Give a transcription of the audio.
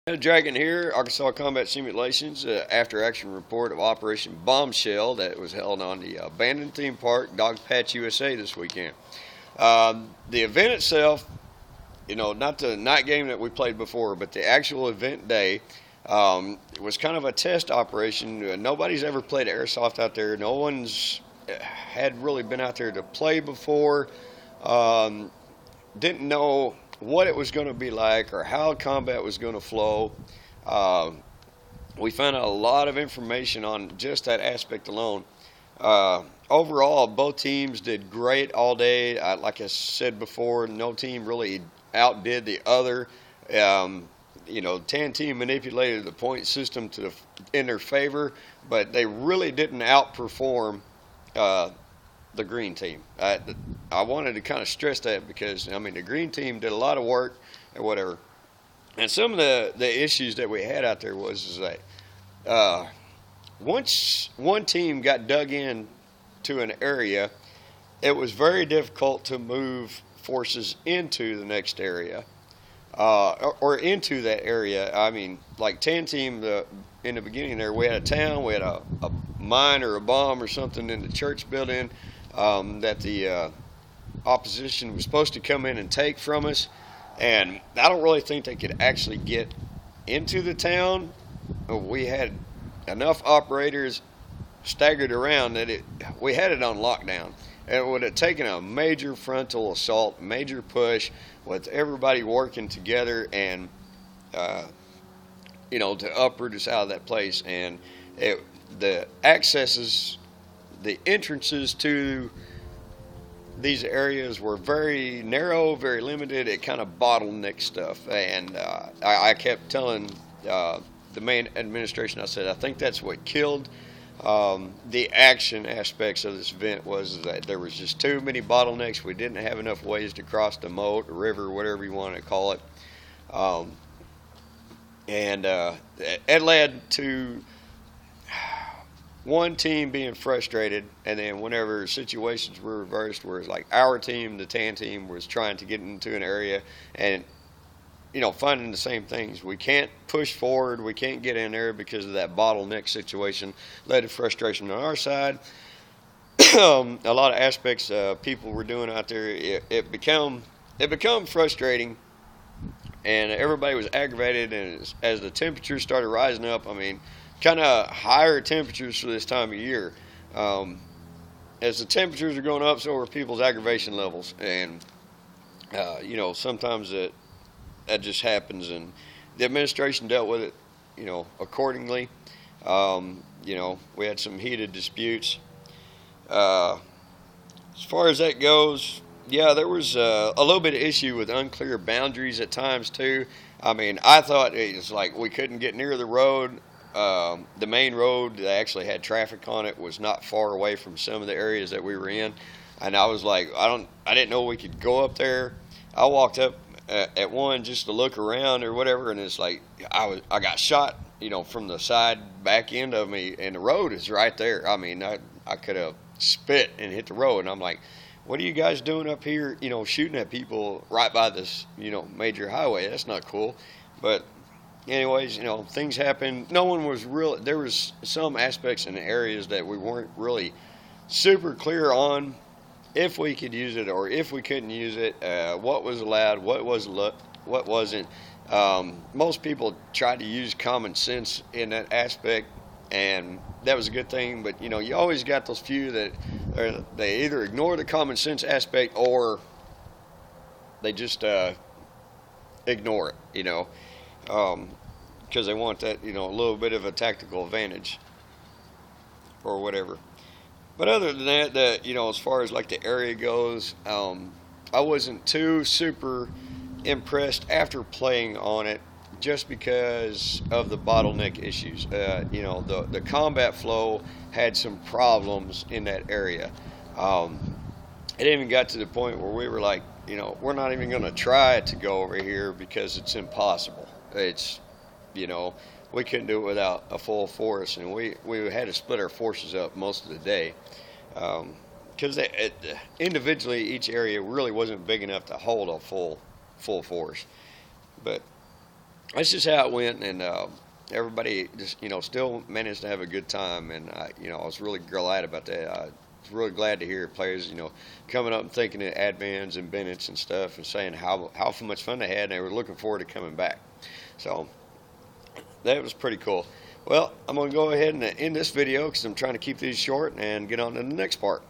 Dragon here, Arkansas Combat Simulations, after-action report of Operation Bombshell that was held on the abandoned theme park, Dog Patch, USA this weekend. The event itself, not the night game that we played before, but the actual event day, it was kind of a test operation. Nobody's ever played airsoft out there. No one's had really been out there to play before. Didn't know what it was going to be like or how combat was going to flow. We found out a lot of information on just that aspect alone. Overall, both teams did great all day. Like I said before, no team really outdid the other. Tan team manipulated the point system in their favor, but they really didn't outperform the green team. I wanted to kind of stress that because, the green team did a lot of work and whatever. And some of the issues that we had out there was that once one team got dug in to an area, it was very difficult to move forces into the next area or into that area. Like Tan team, in the beginning there, we had a town, we had a mine or a bomb or something in the church building that the opposition was supposed to come in and take from us, and I don't really think they could actually get into the town. We had enough operators staggered around that we had it on lockdown, and it would have taken a major frontal assault, major push with everybody working together and to uproot us out of that place. And the accesses, the entrances to these areas were very narrow, very limited. It kind of bottlenecked stuff. And I kept telling the main administration, I said, I think that's what killed the action aspects of this event, was that there was just too many bottlenecks. We didn't have enough ways to cross the moat, or river, whatever you want to call it. It led to one team being frustrated, and then whenever situations were reversed, where it's like our team, the Tan team, was trying to get into an area and finding the same things. We can't push forward, we can't get in there because of that bottleneck situation, led to frustration on our side. A lot of aspects people were doing out there, it become frustrating, and everybody was aggravated. And as the temperatures started rising up, kind of higher temperatures for this time of year. As the temperatures are going up, so are people's aggravation levels, and sometimes that just happens, and the administration dealt with it, accordingly. We had some heated disputes. As far as that goes, yeah, there was a little bit of issue with unclear boundaries at times too. I thought it was like we couldn't get near the road. The main road that actually had traffic on it was not far away from some of the areas that we were in, and I was like, I didn't know we could go up there. I walked up at one just to look around or whatever, and it's like I got shot, from the side back end of me, and the road is right there. I could have spit and hit the road, and I'm like, what are you guys doing up here, shooting at people right by this, major highway? That's not cool. But anyways, things happen. No one was real. There was some aspects in the areas that we weren't really super clear on if we could use it or if we couldn't use it, what was allowed, what wasn't. Most people tried to use common sense in that aspect, and that was a good thing. But you always got those few that they either ignore the common sense aspect or they just ignore it, because they want that, a little bit of a tactical advantage or whatever. But other than that, as far as like the area goes, I wasn't too super impressed after playing on it, just because of the bottleneck issues. The combat flow had some problems in that area. It even got to the point where we were like, we're not even going to try to go over here because it's impossible. It's, we couldn't do it without a full force, and we had to split our forces up most of the day, because individually each area really wasn't big enough to hold a full force. But that's just how it went, and everybody just still managed to have a good time, and I was really glad about that. I was really glad to hear players coming up and thinking of Advans and Bennett's and stuff, and saying how much fun they had, and they were looking forward to coming back. So that was pretty cool. Well, I'm going to go ahead and end this video because I'm trying to keep these short and get on to the next part.